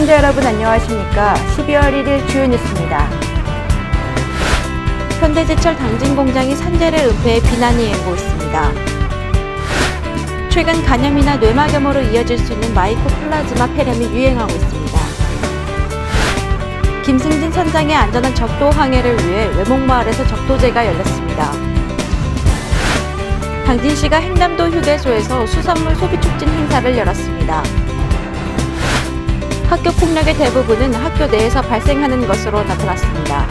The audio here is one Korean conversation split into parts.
시청자 여러분 안녕하십니까? 12월 1일 주요 뉴스입니다. 현대제철 당진공장이 산재를 은폐해 비난이 일고 있습니다. 최근 간염이나 뇌막염으로 이어질 수 있는 마이코플라즈마 폐렴이 유행하고 있습니다. 김승진 선장의 안전한 적도 항해를 위해 외목마을에서 적도제가 열렸습니다. 당진시가 행남도 휴게소에서 수산물 소비촉진 행사를 열었습니다. 학교 폭력의 대부분은 학교 내에서 발생하는 것으로 나타났습니다.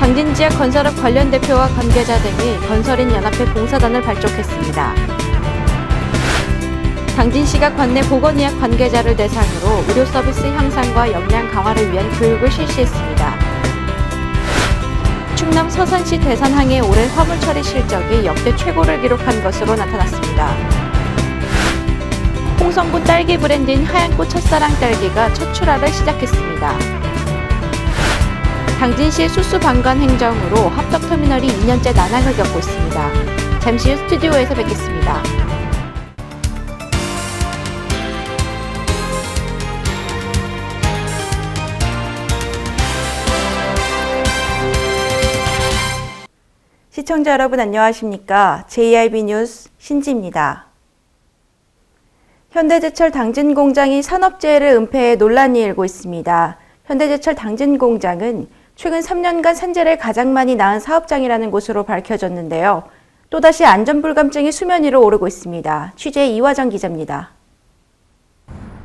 당진 지역 건설업 관련 대표와 관계자 등이 건설인 연합회 봉사단을 발족했습니다. 당진시가 관내 보건의학 관계자를 대상으로 의료 서비스 향상과 역량 강화를 위한 교육을 실시했습니다. 충남 서산시 대산항의 올해 화물 처리 실적이 역대 최고를 기록한 것으로 나타났습니다. 홍성군 딸기 브랜드인 하얀꽃 첫사랑 딸기가 첫 출하를 시작했습니다. 당진시의 수수방관 행정으로 합덕터미널이 2년째 난항을 겪고 있습니다. 잠시 후 스튜디오에서 뵙겠습니다. 시청자 여러분 안녕하십니까? JIB 뉴스 신지입니다. 현대제철 당진공장이 산업재해를 은폐해 논란이 일고 있습니다. 현대제철 당진공장은 최근 3년간 산재를 가장 많이 낳은 사업장이라는 곳으로 밝혀졌는데요. 또다시 안전불감증이 수면 위로 오르고 있습니다. 취재 이화정 기자입니다.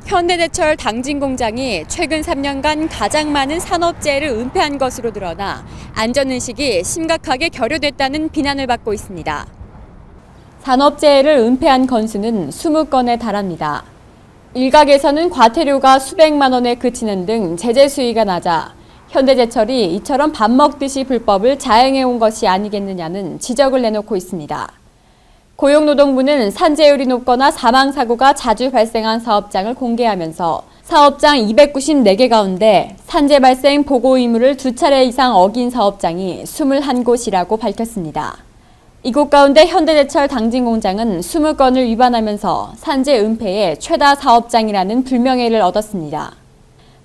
현대제철 당진공장이 최근 3년간 가장 많은 산업재해를 은폐한 것으로 드러나 안전인식이 심각하게 결여됐다는 비난을 받고 있습니다. 산업재해를 은폐한 건수는 20건에 달합니다. 일각에서는 과태료가 수백만 원에 그치는 등 제재 수위가 낮아 현대제철이 이처럼 밥 먹듯이 불법을 자행해온 것이 아니겠느냐는 지적을 내놓고 있습니다. 고용노동부는 산재율이 높거나 사망사고가 자주 발생한 사업장을 공개하면서 사업장 294개 가운데 산재 발생 보고 의무를 2차례 이상 어긴 사업장이 21곳이라고 밝혔습니다. 이곳 가운데 현대제철 당진공장은 20건을 위반하면서 산재 은폐의 최다 사업장이라는 불명예를 얻었습니다.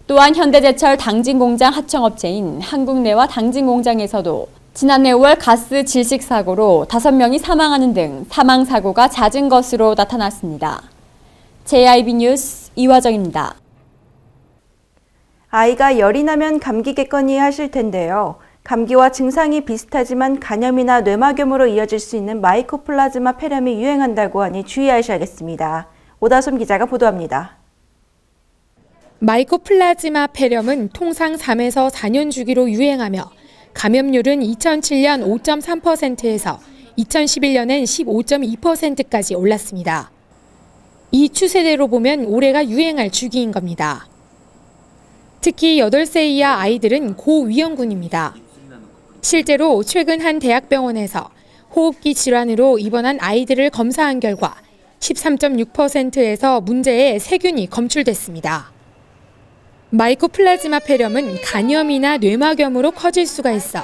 또한 현대제철 당진공장 하청업체인 한국내와 당진공장에서도 지난해 5월 가스 질식 사고로 5명이 사망하는 등 사망사고가 잦은 것으로 나타났습니다. JIB 뉴스 이화정입니다. 아이가 열이 나면 감기겠거니 하실 텐데요. 감기와 증상이 비슷하지만 간염이나 뇌막염으로 이어질 수 있는 마이코플라즈마 폐렴이 유행한다고 하니 주의하셔야겠습니다. 오다솜 기자가 보도합니다. 마이코플라즈마 폐렴은 통상 3에서 4년 주기로 유행하며 감염률은 2007년 5.3%에서 2011년엔 15.2%까지 올랐습니다. 이 추세대로 보면 올해가 유행할 주기인 겁니다. 특히 8세 이하 아이들은 고위험군입니다. 실제로 최근 한 대학병원에서 호흡기 질환으로 입원한 아이들을 검사한 결과 13.6%에서 문제의 세균이 검출됐습니다. 마이코플라즈마 폐렴은 간염이나 뇌막염으로 커질 수가 있어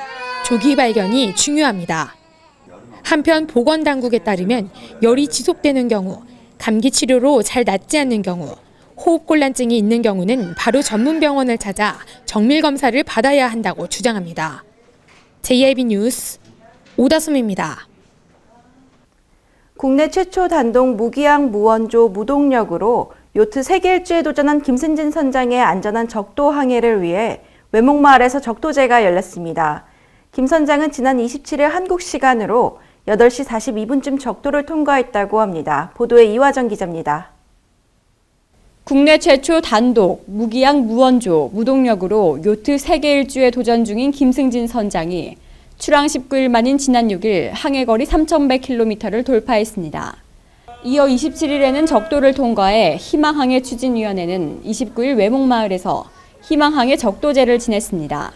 조기 발견이 중요합니다. 한편 보건당국에 따르면 열이 지속되는 경우, 감기 치료로 잘 낫지 않는 경우, 호흡곤란증이 있는 경우는 바로 전문병원을 찾아 정밀검사를 받아야 한다고 주장합니다. JIB 뉴스 오다솜입니다. 국내 최초 단독 무기항 무원조 무동력으로 요트 세계 일주에 도전한 김승진 선장의 안전한 적도 항해를 위해 외목마을에서 적도제가 열렸습니다. 김 선장은 지난 27일 한국 시간으로 8시 42분쯤 적도를 통과했다고 합니다. 보도에 이화정 기자입니다. 국내 최초 단독 무기항 무원조 무동력으로 요트 세계 일주에 도전 중인 김승진 선장이 출항 19일 만인 지난 6일 항해거리 3,100km를 돌파했습니다. 이어 27일에는 적도를 통과해 희망항해 추진위원회는 29일 외목마을에서 희망항해 적도제를 지냈습니다.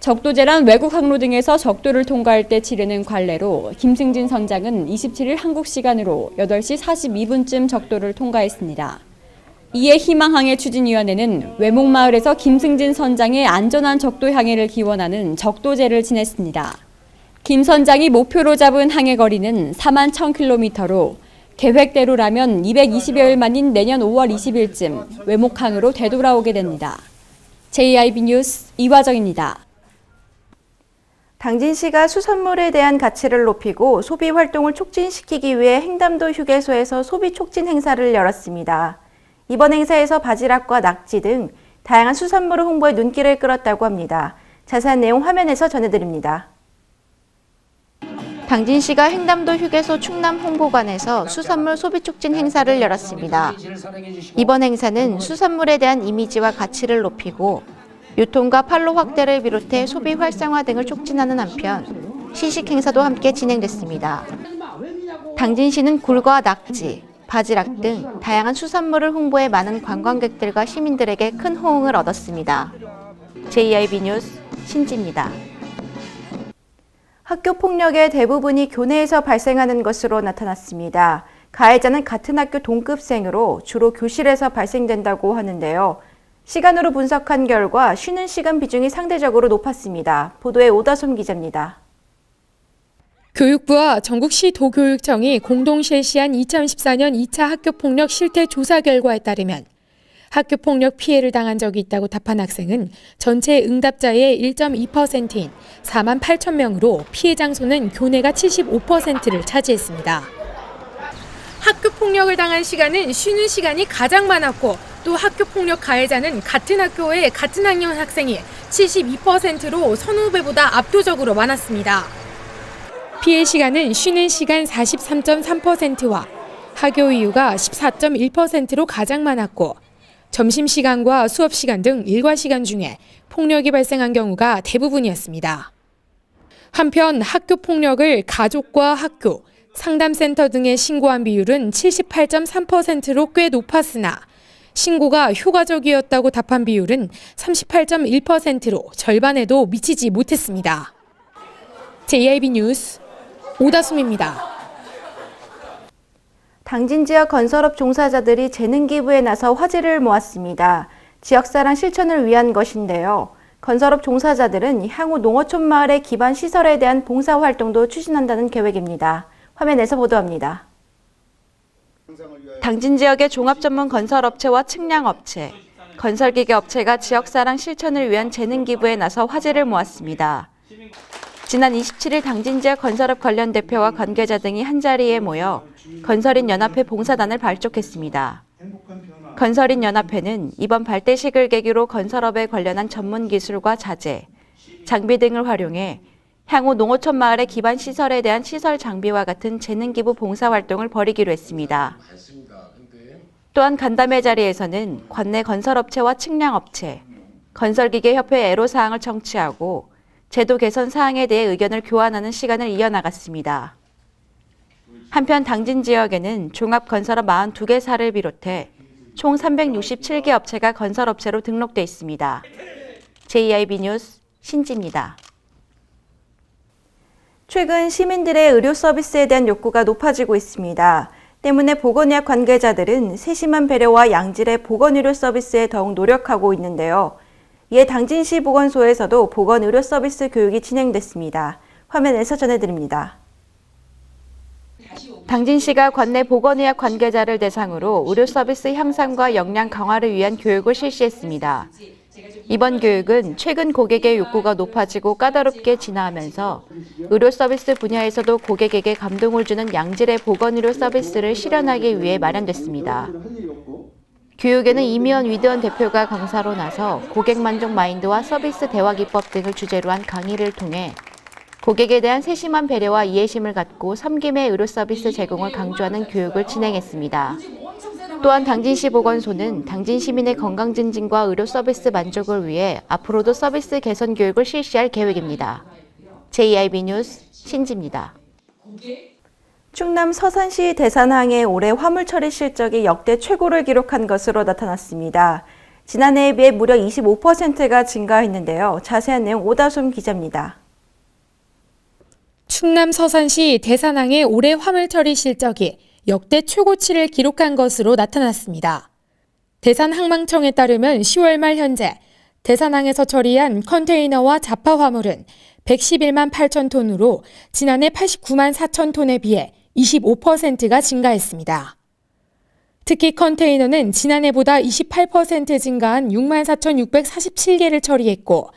적도제란 외국 항로 등에서 적도를 통과할 때 치르는 관례로 김승진 선장은 27일 한국 시간으로 8시 42분쯤 적도를 통과했습니다. 이에 희망항해 추진위원회는 외목마을에서 김승진 선장의 안전한 적도 항해를 기원하는 적도제를 지냈습니다. 김 선장이 목표로 잡은 항해 거리는 41,000km로 계획대로라면 220여일 만인 내년 5월 20일쯤 외목항으로 되돌아오게 됩니다. JIB 뉴스 이화정입니다. 당진시가 수산물에 대한 가치를 높이고 소비 활동을 촉진시키기 위해 행담도 휴게소에서 소비 촉진 행사를 열었습니다. 이번 행사에서 바지락과 낙지 등 다양한 수산물을 홍보해 눈길을 끌었다고 합니다. 자세한 내용 화면에서 전해드립니다. 당진시가 행담도 휴게소 충남 홍보관에서 수산물 소비 촉진 행사를 열었습니다. 이번 행사는 수산물에 대한 이미지와 가치를 높이고 유통과 판로 확대를 비롯해 소비 활성화 등을 촉진하는 한편 시식 행사도 함께 진행됐습니다. 당진시는 굴과 낙지, 바지락 등 다양한 수산물을 홍보해 많은 관광객들과 시민들에게 큰 호응을 얻었습니다. JIB 뉴스 신지입니다. 학교 폭력의 대부분이 교내에서 발생하는 것으로 나타났습니다. 가해자는 같은 학교 동급생으로 주로 교실에서 발생된다고 하는데요. 시간으로 분석한 결과 쉬는 시간 비중이 상대적으로 높았습니다. 보도에 오다솜 기자입니다. 교육부와 전국시 도교육청이 공동 실시한 2014년 2차 학교폭력 실태 조사 결과에 따르면 학교폭력 피해를 당한 적이 있다고 답한 학생은 전체 응답자의 1.2%인 4만 8천 명으로 피해 장소는 교내가 75%를 차지했습니다. 학교폭력을 당한 시간은 쉬는 시간이 가장 많았고 또 학교폭력 가해자는 같은 학교의 같은 학년 학생이 72%로 선후배보다 압도적으로 많았습니다. 피해 시간은 쉬는 시간 43.3%와 학교 이유가 14.1%로 가장 많았고 점심시간과 수업시간 등 일과 시간 중에 폭력이 발생한 경우가 대부분이었습니다. 한편 학교폭력을 가족과 학교, 상담센터 등에 신고한 비율은 78.3%로 꽤 높았으나 신고가 효과적이었다고 답한 비율은 38.1%로 절반에도 미치지 못했습니다. JIB 뉴스 오다솜입니다. 당진 지역 건설업 종사자들이 재능 기부에 나서 화제를 모았습니다. 지역사랑 실천을 위한 것인데요. 건설업 종사자들은 향후 농어촌 마을의 기반 시설에 대한 봉사활동도 추진한다는 계획입니다. 화면에서 보도합니다. 당진 지역의 종합전문 건설업체와 측량업체, 건설기계 업체가 지역사랑 실천을 위한 재능 기부에 나서 화제를 모았습니다. 지난 27일 당진 지역 건설업 관련 대표와 관계자 등이 한자리에 모여 건설인연합회 봉사단을 발족했습니다. 건설인연합회는 이번 발대식을 계기로 건설업에 관련한 전문 기술과 자재, 장비 등을 활용해 향후 농어촌 마을의 기반 시설에 대한 시설 장비와 같은 재능 기부 봉사 활동을 벌이기로 했습니다. 또한 간담회 자리에서는 관내 건설업체와 측량업체, 건설기계협회 애로사항을 청취하고 제도 개선 사항에 대해 의견을 교환하는 시간을 이어나갔습니다. 한편 당진 지역에는 종합건설업 42개사를 비롯해 총 367개 업체가 건설업체로 등록돼 있습니다. JIB 뉴스 신지입니다. 최근 시민들의 의료 서비스에 대한 욕구가 높아지고 있습니다. 때문에 보건의학 관계자들은 세심한 배려와 양질의 보건의료 서비스에 더욱 노력하고 있는데요. 이에 당진시 보건소에서도 보건의료 서비스 교육이 진행됐습니다. 화면에서 전해드립니다. 당진시가 관내 보건의학 관계자를 대상으로 의료 서비스 향상과 역량 강화를 위한 교육을 실시했습니다. 이번 교육은 최근 고객의 욕구가 높아지고 까다롭게 진화하면서 의료 서비스 분야에서도 고객에게 감동을 주는 양질의 보건의료 서비스를 실현하기 위해 마련됐습니다. 교육에는 이미원 위드원 대표가 강사로 나서 고객 만족 마인드와 서비스 대화 기법 등을 주제로 한 강의를 통해 고객에 대한 세심한 배려와 이해심을 갖고 섬김의 의료 서비스 제공을 강조하는 교육을 진행했습니다. 또한 당진시 보건소는 당진 시민의 건강 증진과 의료 서비스 만족을 위해 앞으로도 서비스 개선 교육을 실시할 계획입니다. JIB 뉴스 신지입니다. 충남 서산시 대산항의 올해 화물 처리 실적이 역대 최고를 기록한 것으로 나타났습니다. 지난해에 비해 무려 25%가 증가했는데요. 자세한 내용 오다솜 기자입니다. 충남 서산시 대산항의 올해 화물 처리 실적이 역대 최고치를 기록한 것으로 나타났습니다. 대산항만청에 따르면 10월 말 현재 대산항에서 처리한 컨테이너와 자파 화물은 111만 8천 톤으로 지난해 89만 4천 톤에 비해 25%가 증가했습니다. 특히 컨테이너는 지난해보다 28% 증가한 64,647개를 처리했고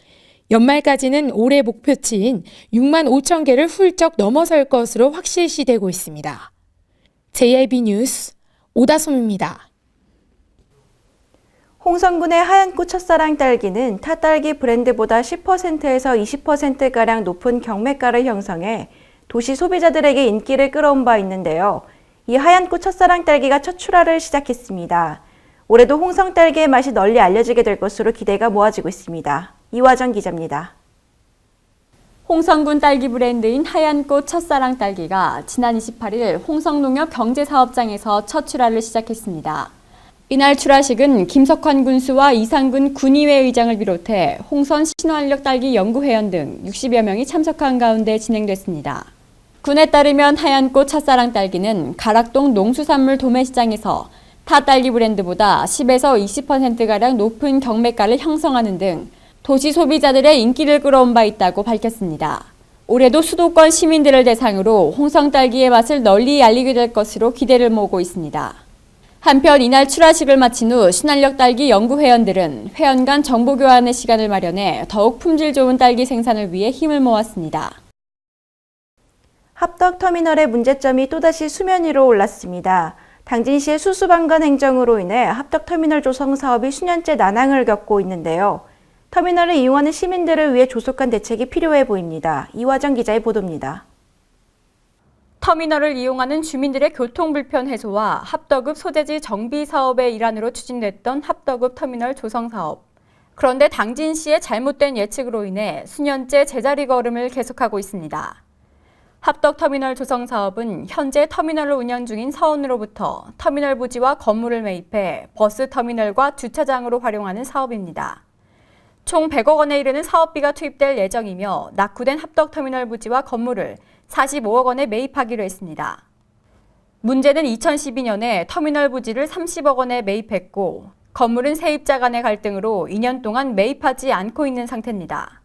연말까지는 올해 목표치인 6만 5천 개를 훌쩍 넘어설 것으로 확실시되고 있습니다. JIB 뉴스 오다솜입니다. 홍성군의 하얀꽃 첫사랑 딸기는 타 딸기 브랜드보다 10%에서 20%가량 높은 경매가를 형성해 도시 소비자들에게 인기를 끌어온 바 있는데요. 이 하얀꽃 첫사랑 딸기가 첫 출하를 시작했습니다. 올해도 홍성 딸기의 맛이 널리 알려지게 될 것으로 기대가 모아지고 있습니다. 이화정 기자입니다. 홍성군 딸기 브랜드인 하얀꽃 첫사랑 딸기가 지난 28일 홍성농협 경제사업장에서 첫 출하를 시작했습니다. 이날 출하식은 김석환 군수와 이상근 군의회 의장을 비롯해 홍선 신환력 딸기 연구회원 등 60여 명이 참석한 가운데 진행됐습니다. 군에 따르면 하얀꽃 첫사랑 딸기는 가락동 농수산물 도매시장에서 타 딸기 브랜드보다 10에서 20%가량 높은 경매가를 형성하는 등 도시 소비자들의 인기를 끌어온 바 있다고 밝혔습니다. 올해도 수도권 시민들을 대상으로 홍성 딸기의 맛을 널리 알리게 될 것으로 기대를 모으고 있습니다. 한편 이날 출하식을 마친 후 신한력 딸기 연구회원들은 회원 간 정보 교환의 시간을 마련해 더욱 품질 좋은 딸기 생산을 위해 힘을 모았습니다. 합덕터미널의 문제점이 또다시 수면 위로 올랐습니다. 당진시의 수수방관 행정으로 인해 합덕터미널 조성 사업이 수년째 난항을 겪고 있는데요. 터미널을 이용하는 시민들을 위해 조속한 대책이 필요해 보입니다. 이화정 기자의 보도입니다. 터미널을 이용하는 주민들의 교통 불편 해소와 합덕읍 소재지 정비 사업의 일환으로 추진됐던 합덕읍 터미널 조성 사업. 그런데 당진시의 잘못된 예측으로 인해 수년째 제자리 걸음을 계속하고 있습니다. 합덕터미널 조성 사업은 현재 터미널을 운영 중인 서원으로부터 터미널 부지와 건물을 매입해 버스 터미널과 주차장으로 활용하는 사업입니다. 총 100억 원에 이르는 사업비가 투입될 예정이며 낙후된 합덕터미널 부지와 건물을 45억 원에 매입하기로 했습니다. 문제는 2012년에 터미널 부지를 30억 원에 매입했고 건물은 세입자 간의 갈등으로 2년 동안 매입하지 않고 있는 상태입니다.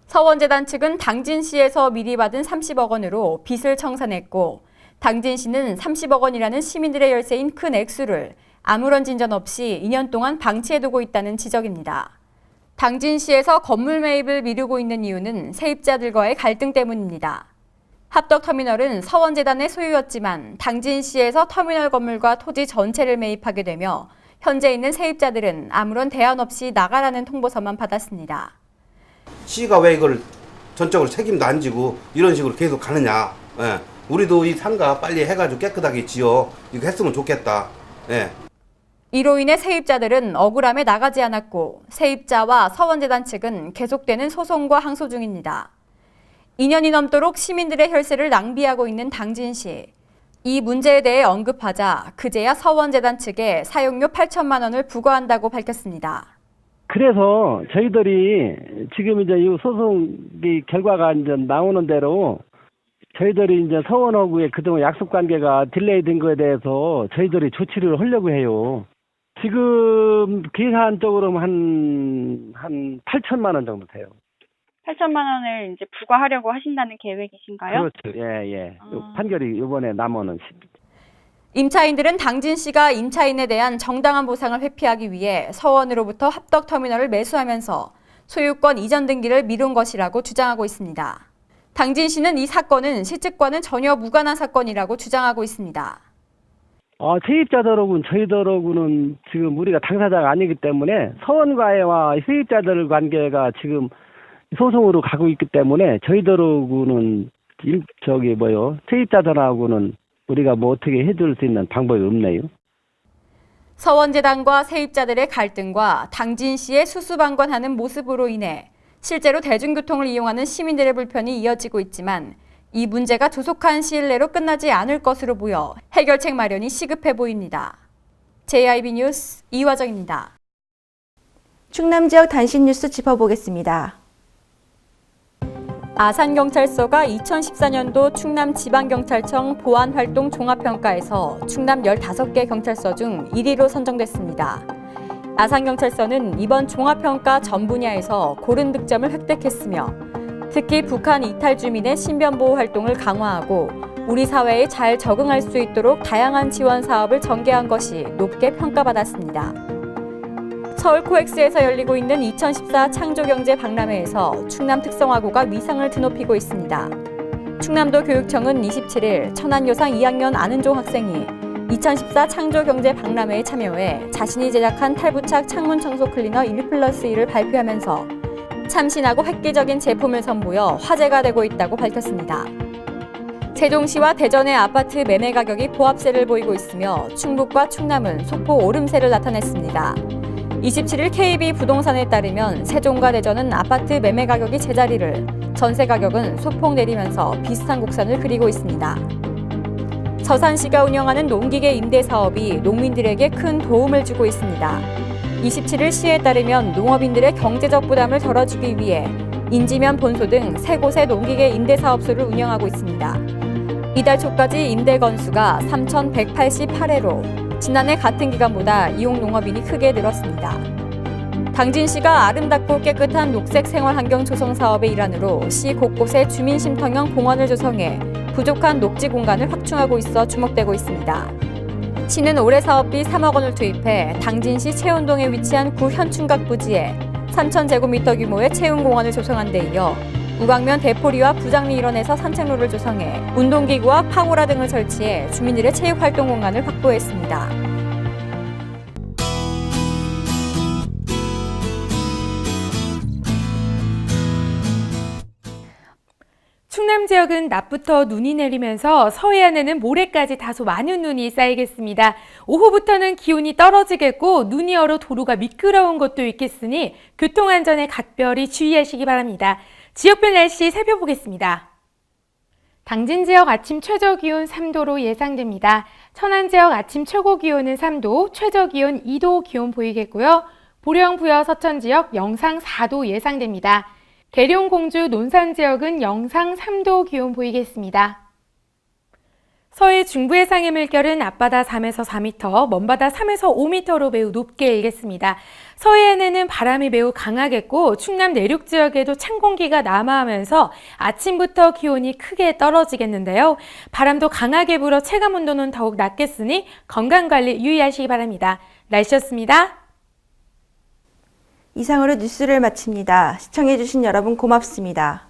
서원재단 측은 당진시에서 미리 받은 30억 원으로 빚을 청산했고 당진시는 30억 원이라는 시민들의 열세인 큰 액수를 아무런 진전 없이 2년 동안 방치해두고 있다는 지적입니다. 당진시에서 건물 매입을 미루고 있는 이유는 세입자들과의 갈등 때문입니다. 합덕터미널은 서원재단의 소유였지만 당진시에서 터미널 건물과 토지 전체를 매입하게 되며 현재 있는 세입자들은 아무런 대안 없이 나가라는 통보서만 받았습니다. 시가 왜 이걸 전적으로 책임도 안 지고 이런 식으로 계속 가느냐. 예. 우리도 이 상가 빨리 해가지고 깨끗하게 지어. 이거 했으면 좋겠다. 예. 이로 인해 세입자들은 억울함에 나가지 않았고 세입자와 서원재단 측은 계속되는 소송과 항소 중입니다. 2년이 넘도록 시민들의 혈세를 낭비하고 있는 당진시. 이 문제에 대해 언급하자 그제야 서원재단 측에 사용료 8천만 원을 부과한다고 밝혔습니다. 그래서 저희들이 지금 이제 이 소송이 결과가 이제 나오는 대로 저희들이 이제 서원하고의 그동안 약속 관계가 딜레이 된 거에 대해서 저희들이 조치를 하려고 해요. 지금 계산적으로 한 8천만 원 정도 돼요. 8천만 원을 이제 부과하려고 하신다는 계획이신가요? 그렇죠. 예. 판결이 이번에 나면은 임차인들은 당진시가 임차인에 대한 정당한 보상을 회피하기 위해 서원으로부터 합덕터미널을 매수하면서 소유권 이전 등기를 미룬 것이라고 주장하고 있습니다. 당진시는 이 사건은 시측과는 전혀 무관한 사건이라고 주장하고 있습니다. 세입자들하고는 저희들하고는 지금 우리가 당사자가 아니기 때문에 서원과의 세입자들 관계가 지금 소송으로 가고 있기 때문에 저희들하고는 세입자들하고는 우리가 뭐 어떻게 해줄 수 있는 방법이 없네요. 서원재단과 세입자들의 갈등과 당진시의 수수방관하는 모습으로 인해 실제로 대중교통을 이용하는 시민들의 불편이 이어지고 있지만 이 문제가 조속한 시일 내로 끝나지 않을 것으로 보여 해결책 마련이 시급해 보입니다. JIB 뉴스 이화정입니다. 충남 지역 단신 뉴스 짚어보겠습니다. 아산경찰서가 2014년도 충남지방경찰청 보안활동 종합평가에서 충남 15개 경찰서 중 1위로 선정됐습니다. 아산경찰서는 이번 종합평가 전 분야에서 고른 득점을 획득했으며 특히 북한 이탈 주민의 신변보호 활동을 강화하고 우리 사회에 잘 적응할 수 있도록 다양한 지원 사업을 전개한 것이 높게 평가받았습니다. 서울 코엑스에서 열리고 있는 2014 창조경제박람회에서 충남 특성화고가 위상을 드높이고 있습니다. 충남도 교육청은 27일 천안여상 2학년 안은종 학생이 2014 창조경제박람회에 참여해 자신이 제작한 탈부착 창문 청소 클리너 1+1을 발표하면서 참신하고 획기적인 제품을 선보여 화제가 되고 있다고 밝혔습니다. 세종시와 대전의 아파트 매매 가격이 보합세를 보이고 있으며 충북과 충남은 소폭 오름세를 나타냈습니다. 27일 KB 부동산에 따르면 세종과 대전은 아파트 매매 가격이 제자리를, 전세 가격은 소폭 내리면서 비슷한 곡선을 그리고 있습니다. 서산시가 운영하는 농기계 임대 사업이 농민들에게 큰 도움을 주고 있습니다. 27일 시에 따르면 농업인들의 경제적 부담을 덜어주기 위해 인지면 본소 등 3곳의 농기계 임대 사업소를 운영하고 있습니다. 이달 초까지 임대 건수가 3,188회로 지난해 같은 기간보다 이용 농업인이 크게 늘었습니다. 당진시가 아름답고 깨끗한 녹색 생활 환경 조성 사업의 일환으로 시 곳곳에 주민쉼터형 공원을 조성해 부족한 녹지 공간을 확충하고 있어 주목되고 있습니다. 시는 올해 사업비 3억 원을 투입해 당진시 채운동에 위치한 구 현충각 부지에 3,000제곱미터 규모의 채운공원을 조성한 데 이어 우방면 대포리와 부장리 일원에서 산책로를 조성해 운동기구와 팡오라 등을 설치해 주민들의 체육활동 공간을 확보했습니다. 충남 지역은 낮부터 눈이 내리면서 서해안에는 모레까지 다소 많은 눈이 쌓이겠습니다. 오후부터는 기온이 떨어지겠고 눈이 얼어 도로가 미끄러운 곳도 있겠으니 교통안전에 각별히 주의하시기 바랍니다. 지역별 날씨 살펴보겠습니다. 당진 지역 아침 최저기온 3도로 예상됩니다. 천안 지역 아침 최고기온은 3도, 최저기온 2도 기온 보이겠고요. 보령, 부여, 서천 지역 영상 4도 예상됩니다. 계룡, 공주, 논산 지역은 영상 3도 기온 보이겠습니다. 서해 중부 해상의 물결은 앞바다 3에서 4m, 먼바다 3에서 5m로 매우 높게 일겠습니다. 서해안에는 바람이 매우 강하겠고 충남 내륙 지역에도 찬 공기가 남하하면서 아침부터 기온이 크게 떨어지겠는데요. 바람도 강하게 불어 체감 온도는 더욱 낮겠으니 건강관리 유의하시기 바랍니다. 날씨였습니다. 이상으로 뉴스를 마칩니다. 시청해주신 여러분 고맙습니다.